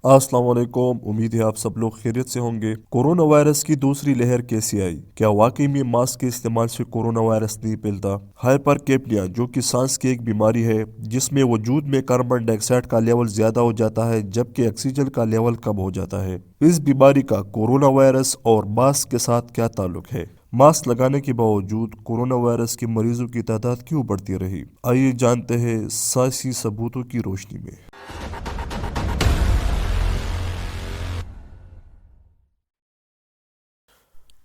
السلام علیکم، امید ہے آپ سب لوگ خیریت سے ہوں گے۔ کورونا وائرس کی دوسری لہر کیسی آئی؟ کیا واقعی میں ماسک کے استعمال سے کورونا وائرس نہیں پھیلتا؟ ہائپر کیپنیا، جو کہ سانس کی ایک بیماری ہے جس میں وجود میں کاربن ڈائی آکسائڈ کا لیول زیادہ ہو جاتا ہے جبکہ آکسیجن کا لیول کم ہو جاتا ہے، اس بیماری کا کورونا وائرس اور ماسک کے ساتھ کیا تعلق ہے؟ ماسک لگانے کے باوجود کورونا وائرس کے مریضوں کی تعداد کیوں بڑھتی رہی؟ آئیے جانتے ہیں سائنسی ثبوتوں کی روشنی میں۔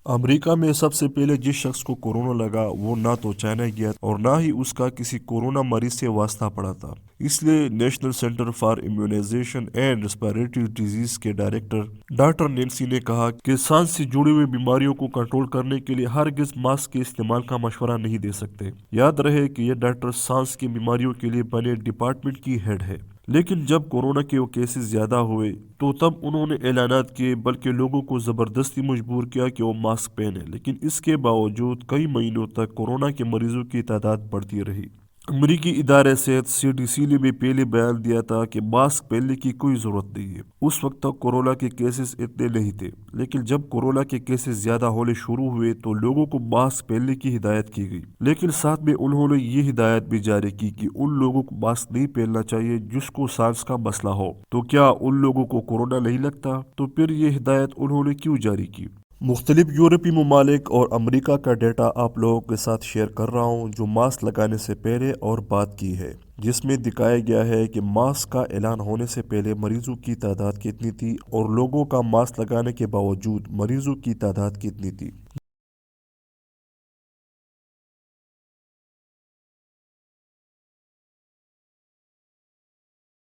امریکہ میں سب سے پہلے جس شخص کو کورونا لگا وہ نہ تو چائنا گیا اور نہ ہی اس کا کسی کورونا مریض سے واسطہ پڑا تھا۔ اس لیے national centre for immunisation and respiratory disease کے ڈائریکٹر ڈاکٹر نینسی نے کہا کہ سانس سے جڑی ہوئی بیماریوں کو کنٹرول کرنے کے لیے ہرگز ماسک کے استعمال کا مشورہ نہیں دے سکتے۔ یاد رہے کہ یہ ڈاکٹر سانس کی بیماریوں کے لیے بنے ڈپارٹمنٹ کی ہیڈ ہے، لیکن جب کورونا کے کیسز زیادہ ہوئے تو تب انہوں نے اعلانات کیے بلکہ لوگوں کو زبردستی مجبور کیا کہ وہ ماسک پہنیں، لیکن اس کے باوجود کئی مہینوں تک کورونا کے مریضوں کی تعداد بڑھتی رہی۔ امریکی ادارے صحت CDC نے بھی پہلے بیان دیا تھا کہ ماسک پہننے کی کوئی ضرورت نہیں ہے۔ اس وقت تک کورونا کے کیسز اتنے نہیں تھے، لیکن جب کورونا کے کیسز زیادہ ہونے شروع ہوئے تو لوگوں کو ماسک پہننے کی ہدایت کی گئی، لیکن ساتھ میں انہوں نے یہ ہدایت بھی جاری کی کہ ان لوگوں کو ماسک نہیں پہننا چاہیے جس کو سانس کا مسئلہ ہو۔ تو کیا ان لوگوں کو کورونا نہیں لگتا؟ تو پھر یہ ہدایت انہوں نے کیوں جاری کی؟ مختلف یورپی ممالک اور امریکہ کا ڈیٹا آپ لوگوں کے ساتھ شیئر کر رہا ہوں جو ماسک لگانے سے پہلے اور بعد کی ہے، جس میں دکھایا گیا ہے کہ ماسک کا اعلان ہونے سے پہلے مریضوں کی تعداد کتنی تھی اور لوگوں کا ماسک لگانے کے باوجود مریضوں کی تعداد کتنی تھی۔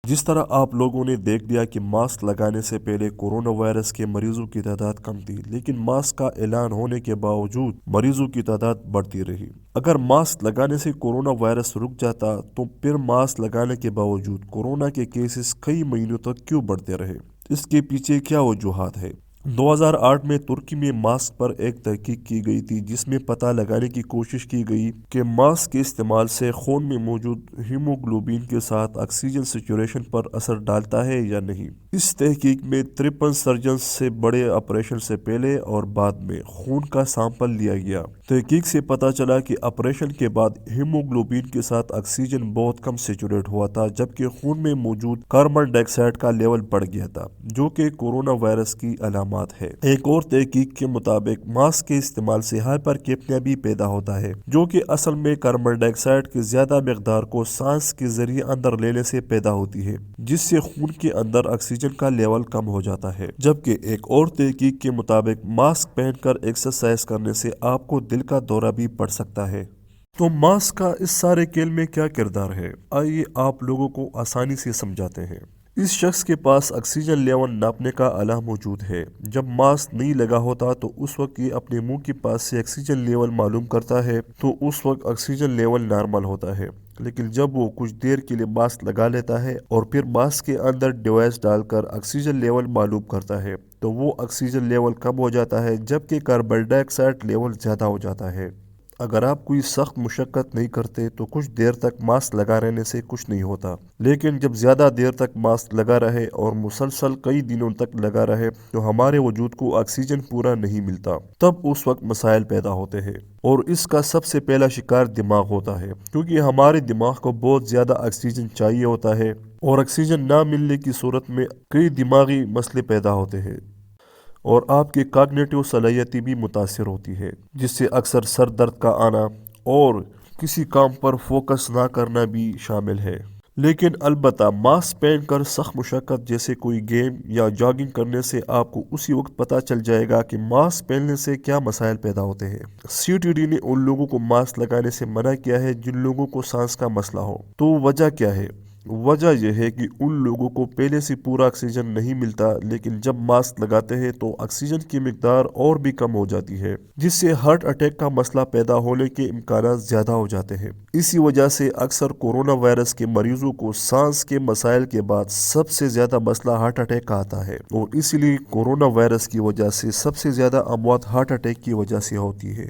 جس طرح آپ لوگوں نے دیکھ لیا کہ ماسک لگانے سے پہلے کورونا وائرس کے مریضوں کی تعداد کم تھی، لیکن ماسک کا اعلان ہونے کے باوجود مریضوں کی تعداد بڑھتی رہی۔ اگر ماسک لگانے سے کورونا وائرس رک جاتا تو پھر ماسک لگانے کے باوجود کورونا کے کیسز کئی مہینوں تک کیوں بڑھتے رہے؟ اس کے پیچھے کیا وجوہات ہے؟ 2008 میں ترکی میں ماسک پر ایک تحقیق کی گئی تھی جس میں پتہ لگانے کی کوشش کی گئی کہ ماسک کے استعمال سے خون میں موجود ہیموگلوبین کے ساتھ آکسیجن سیچوریشن پر اثر ڈالتا ہے یا نہیں۔ اس تحقیق میں 53 سرجنز سے بڑے آپریشن سے پہلے اور بعد میں خون کا سیمپل لیا گیا۔ تحقیق سے پتہ چلا کہ آپریشن کے بعد ہیموگلوبین کے ساتھ آکسیجن بہت کم سیچوریٹ ہوا تھا جبکہ خون میں موجود کاربن ڈائی آکسائڈ کا لیول بڑھ گیا تھا، جو کہ کورونا وائرس کی علامات ہے۔ ایک اور تحقیق کے مطابق ماسک کے استعمال سے ہائپر کیپنیا بھی پیدا ہوتا ہے، جو کہ اصل میں کاربن ڈائی آکسائڈ کی زیادہ مقدار کو سانس کے ذریعے اندر لینے سے پیدا ہوتی ہے، جس سے خون کے اندر آکسیجن کا لیول کم ہو جاتا ہے۔ جبکہ ایک اور تحقیق کے مطابق ماسک پہن کر ایکسرسائز کرنے سے آپ کو دل کا دورہ بھی پڑ سکتا ہے۔ تو ماسک کا اس سارے کھیل میں کیا کردار ہے؟ آئیے آپ لوگوں کو آسانی سے سمجھاتے ہیں۔ اس شخص کے پاس آکسیجن لیول ناپنے کا آلہ موجود ہے۔ جب ماسک نہیں لگا ہوتا تو اس وقت یہ اپنے منہ کے پاس سے آکسیجن لیول معلوم کرتا ہے تو اس وقت آکسیجن لیول نارمل ہوتا ہے، لیکن جب وہ کچھ دیر کے لیے ماسک لگا لیتا ہے اور پھر ماسک کے اندر ڈیوائس ڈال کر آکسیجن لیول معلوم کرتا ہے تو وہ آکسیجن لیول کم ہو جاتا ہے جبکہ کاربن ڈائی آکسائڈ لیول زیادہ ہو جاتا ہے۔ اگر آپ کوئی سخت مشقت نہیں کرتے تو کچھ دیر تک ماسک لگا رہنے سے کچھ نہیں ہوتا، لیکن جب زیادہ دیر تک ماسک لگا رہے اور مسلسل کئی دنوں تک لگا رہے تو ہمارے وجود کو آکسیجن پورا نہیں ملتا، تب اس وقت مسائل پیدا ہوتے ہیں۔ اور اس کا سب سے پہلا شکار دماغ ہوتا ہے، کیونکہ ہمارے دماغ کو بہت زیادہ آکسیجن چاہیے ہوتا ہے اور آکسیجن نہ ملنے کی صورت میں کئی دماغی مسئلے پیدا ہوتے ہیں اور آپ کی کاگنیٹیو صلاحیتیں بھی متاثر ہوتی ہے، جس سے اکثر سر درد کا آنا اور کسی کام پر فوکس نہ کرنا بھی شامل ہے۔ لیکن البتہ ماسک پہن کر سخت مشقت جیسے کوئی گیم یا جاگنگ کرنے سے آپ کو اسی وقت پتہ چل جائے گا کہ ماسک پہننے سے کیا مسائل پیدا ہوتے ہیں۔ CTD نے ان لوگوں کو ماسک لگانے سے منع کیا ہے جن لوگوں کو سانس کا مسئلہ ہو۔ تو وجہ کیا ہے؟ وجہ یہ ہے کہ ان لوگوں کو پہلے سے پورا آکسیجن نہیں ملتا، لیکن جب ماسک لگاتے ہیں تو آکسیجن کی مقدار اور بھی کم ہو جاتی ہے، جس سے ہارٹ اٹیک کا مسئلہ پیدا ہونے کے امکانات زیادہ ہو جاتے ہیں۔ اسی وجہ سے اکثر کورونا وائرس کے مریضوں کو سانس کے مسائل کے بعد سب سے زیادہ مسئلہ ہارٹ اٹیک کا آتا ہے، اور اسی لیے کورونا وائرس کی وجہ سے سب سے زیادہ اموات ہارٹ اٹیک کی وجہ سے ہوتی ہے۔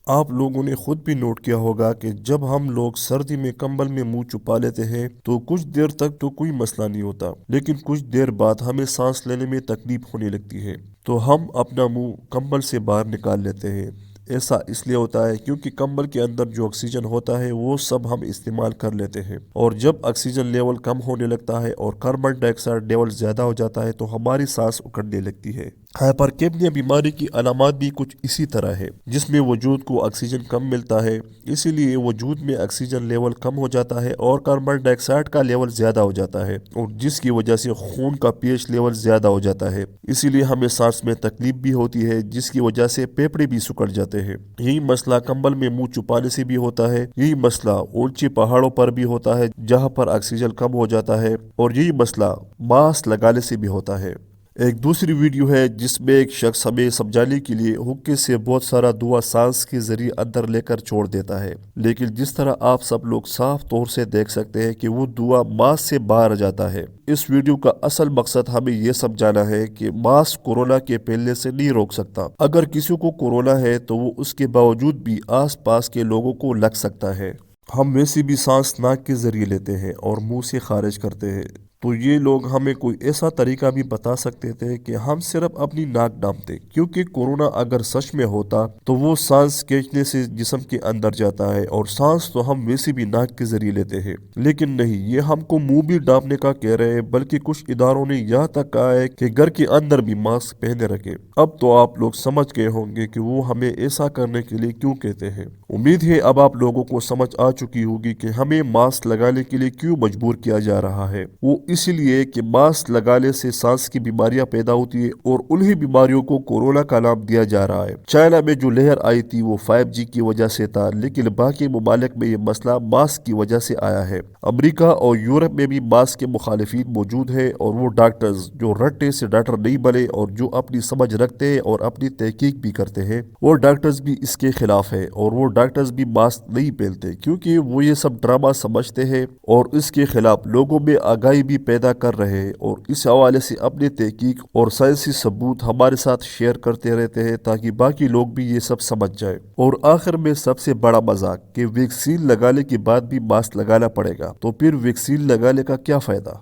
آپ لوگوں نے خود بھی نوٹ کیا ہوگا کہ جب ہم لوگ سردی میں کمبل میں منہ چھپا لیتے ہیں تو کچھ دیر تک تو کوئی مسئلہ نہیں ہوتا، لیکن کچھ دیر بعد ہمیں سانس لینے میں تکلیف ہونے لگتی ہے تو ہم اپنا منہ کمبل سے باہر نکال لیتے ہیں۔ ایسا اس لیے ہوتا ہے کیونکہ کمبل کے اندر جو آکسیجن ہوتا ہے وہ سب ہم استعمال کر لیتے ہیں، اور جب آکسیجن لیول کم ہونے لگتا ہے اور کاربن ڈائی آکسائڈ لیول زیادہ ہو جاتا ہے تو ہماری سانس اکڑنے لگتی ہے۔ ہائپرکیپنیا بیماری کی علامات بھی کچھ اسی طرح ہے، جس میں وجود کو آکسیجن کم ملتا ہے، اسی لیے وجود میں آکسیجن لیول کم ہو جاتا ہے اور کاربن ڈائی آکسائڈ کا لیول زیادہ ہو جاتا ہے، اور جس کی وجہ سے خون کا پی ایچ لیول زیادہ ہو جاتا ہے، اسی لیے ہمیں سانس میں تکلیف بھی ہوتی ہے، جس کی وجہ سے پھیپھڑے بھی سکڑ جاتے ہیں۔ یہی مسئلہ کمبل میں منہ چھپانے سے بھی ہوتا ہے، یہی مسئلہ اونچے پہاڑوں پر بھی ہوتا ہے جہاں پر آکسیجن کم ہو جاتا ہے، اور یہی مسئلہ ماسک لگانے سے بھی ہوتا ہے۔ ایک دوسری ویڈیو ہے جس میں ایک شخص ہمیں سمجھانے کے لیے حکے سے بہت سارا دھواں سانس کے ذریعے اندر لے کر چھوڑ دیتا ہے، لیکن جس طرح آپ سب لوگ صاف طور سے دیکھ سکتے ہیں کہ وہ دھواں ماسک سے باہر جاتا ہے۔ اس ویڈیو کا اصل مقصد ہمیں یہ سمجھانا ہے کہ ماسک کورونا کے پھیلنے سے نہیں روک سکتا۔ اگر کسی کو کورونا ہے تو وہ اس کے باوجود بھی آس پاس کے لوگوں کو لگ سکتا ہے۔ ہم ویسے بھی سانس ناک کے ذریعے لیتے ہیں اور منہ سے خارج کرتے ہیں، تو یہ لوگ ہمیں کوئی ایسا طریقہ بھی بتا سکتے تھے کہ ہم صرف اپنی ناک ڈھانپتے، کیونکہ کورونا اگر سچ میں ہوتا تو وہ سانس کھینچنے سے جسم کے اندر جاتا ہے، اور سانس تو ہم ویسے بھی ناک کے ذریعے لیتے ہیں، لیکن نہیں، یہ ہم کو منہ بھی ڈھانپنے کا کہہ رہے ہیں، بلکہ کچھ اداروں نے یہاں تک کہا ہے کہ گھر کے اندر بھی ماسک پہنے رکھیں۔ اب تو آپ لوگ سمجھ گئے ہوں گے کہ وہ ہمیں ایسا کرنے کے لیے کیوں کہتے ہیں۔ امید ہے اب آپ لوگوں کو سمجھ آ چکی ہوگی کہ ہمیں ماسک لگانے کے لیے کیوں مجبور کیا جا رہا ہے۔ وہ اس لیے کہ ماسک لگانے سے سانس کی بیماریاں پیدا ہوتی ہیں، اور انہی بیماریوں کو کورونا کا نام دیا جا رہا ہے۔ چائنا میں جو لہر آئی تھی وہ 5G کی وجہ سے تھا، لیکن باقی ممالک میں یہ مسئلہ ماسک کی وجہ سے آیا ہے۔ امریکہ اور یورپ میں بھی ماسک کے مخالفین موجود ہیں، اور وہ ڈاکٹرز جو رٹے سے ڈاکٹر نہیں بنے اور جو اپنی سمجھ رکھتے ہیں اور اپنی تحقیق بھی کرتے ہیں، وہ ڈاکٹرز بھی اس کے خلاف ہیں، اور وہ ڈاکٹرز بھی ماسک نہیں پہنتے کیونکہ وہ یہ سب ڈرامہ سمجھتے ہیں اور اس کے خلاف لوگوں میں آگاہی بھی پیدا کر رہے ہیں، اور اس حوالے سے اپنی تحقیق اور سائنسی ثبوت ہمارے ساتھ شیئر کرتے رہتے ہیں تاکہ باقی لوگ بھی یہ سب سمجھ جائیں۔ اور آخر میں سب سے بڑا مذاق کہ ویکسین لگانے کے بعد بھی ماسک لگانا پڑے گا، تو پھر ویکسین لگانے کا کیا فائدہ؟